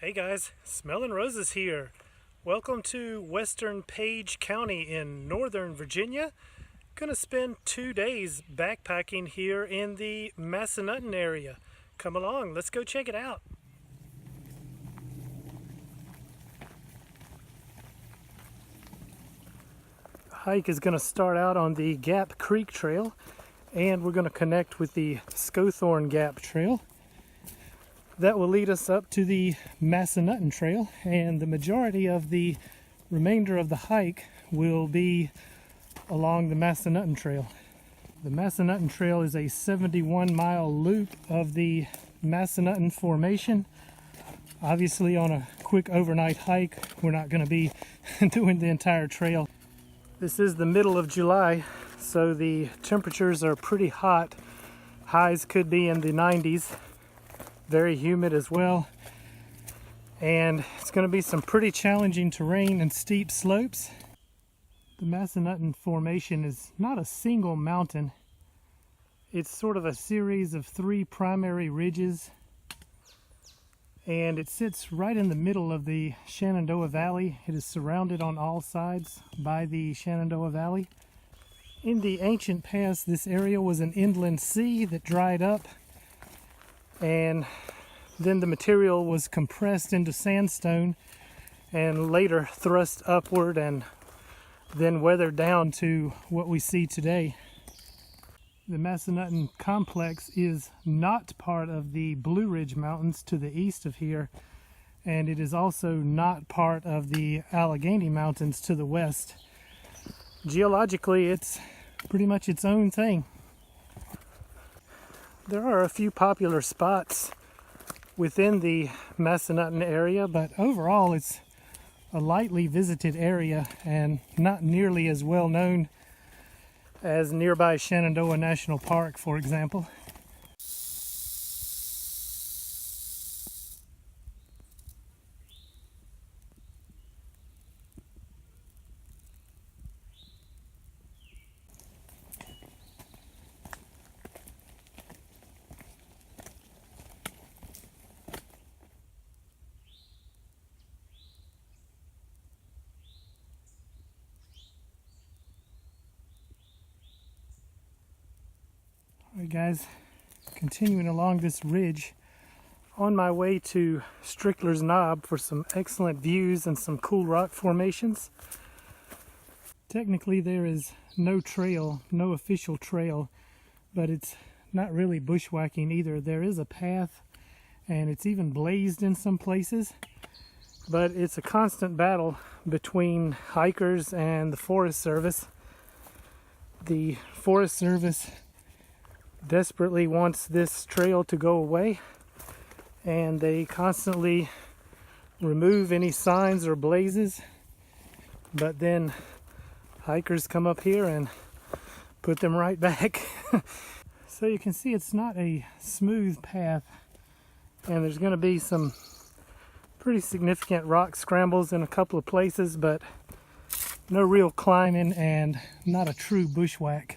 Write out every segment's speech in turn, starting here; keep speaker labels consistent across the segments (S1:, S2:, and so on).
S1: Hey guys, Smelling Roses here. Welcome to Western Page County in Northern Virginia. Gonna spend 2 days backpacking here in the Massanutten area. Come along, let's go check it out. The hike is gonna start out on the Gap Creek Trail, and we're gonna connect with the Skowthorne Gap Trail. That will lead us up to the Massanutten Trail, and the majority of the remainder of the hike will be along the Massanutten Trail. The Massanutten Trail is a 71-mile loop of the Massanutten Formation. Obviously, on a quick overnight hike, we're not going to be doing the entire trail. This is the middle of July, so the temperatures are pretty hot. Highs could be in the 90s. Very humid as well, and it's going to be some pretty challenging terrain and steep slopes. The Massanutten Formation is not a single mountain. It's sort of a series of 3 primary ridges, and it sits right in the middle of the Shenandoah Valley. It is surrounded on all sides by the Shenandoah Valley. In the ancient past, this area was an inland sea that dried up, and then the material was compressed into sandstone and later thrust upward and then weathered down to what we see today. The Massanutten complex is not part of the Blue Ridge Mountains to the east of here, and it is also not part of the Allegheny Mountains to the west. Geologically, it's pretty much its own thing. There are a few popular spots within the Massanutten area, but overall it's a lightly visited area and not nearly as well known as nearby Shenandoah National Park, for example. Alright guys, continuing along this ridge on my way to Strickler's Knob for some excellent views and some cool rock formations. Technically there is no trail, no official trail, but it's not really bushwhacking either. There is a path and it's even blazed in some places, but it's a constant battle between hikers and the Forest Service. The Forest Service desperately wants this trail to go away, and they constantly remove any signs or blazes, but then hikers come up here and put them right back. So you can see it's not a smooth path, and there's going to be some pretty significant rock scrambles in a couple of places, but no real climbing and not a true bushwhack.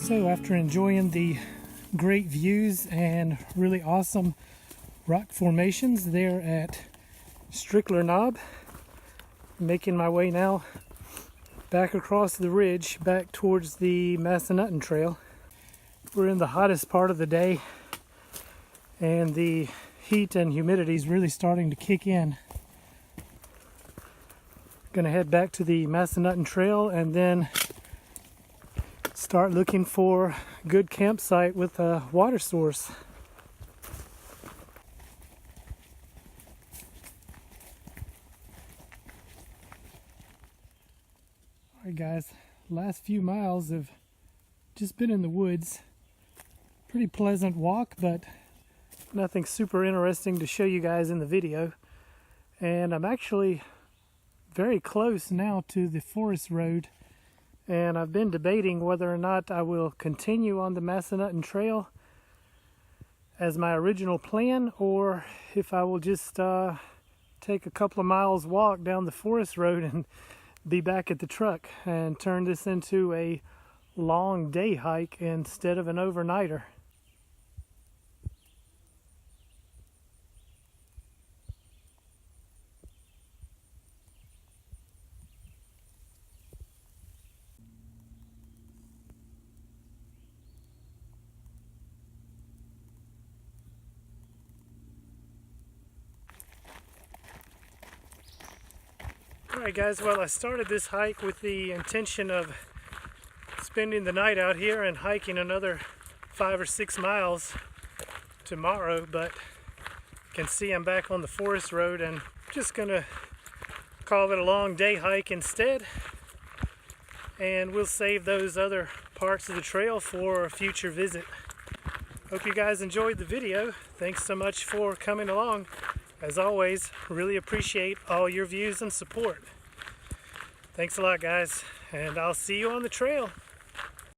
S1: So after enjoying the great views and really awesome rock formations there at Strickler Knob, making my way now back across the ridge back towards the Massanutten Trail. We're in the hottest part of the day and the heat and humidity is really starting to kick in. Gonna head back to the Massanutten Trail and then start looking for a good campsite with a water source. Alright guys, last few miles have just been in the woods. Pretty pleasant walk, but nothing super interesting to show you guys in the video. And I'm actually very close now to the forest road, and I've been debating whether or not I will continue on the Massanutten Trail as my original plan, or if I will just take a couple of miles walk down the forest road and be back at the truck and turn this into a long day hike instead of an overnighter. Alright guys, well, I started this hike with the intention of spending the night out here and hiking another 5 or 6 miles tomorrow, but you can see I'm back on the forest road and just gonna call it a long day hike instead, and we'll save those other parts of the trail for a future visit. Hope you guys enjoyed the video. Thanks so much for coming along. As always, really appreciate all your views and support. Thanks a lot, guys, and I'll see you on the trail.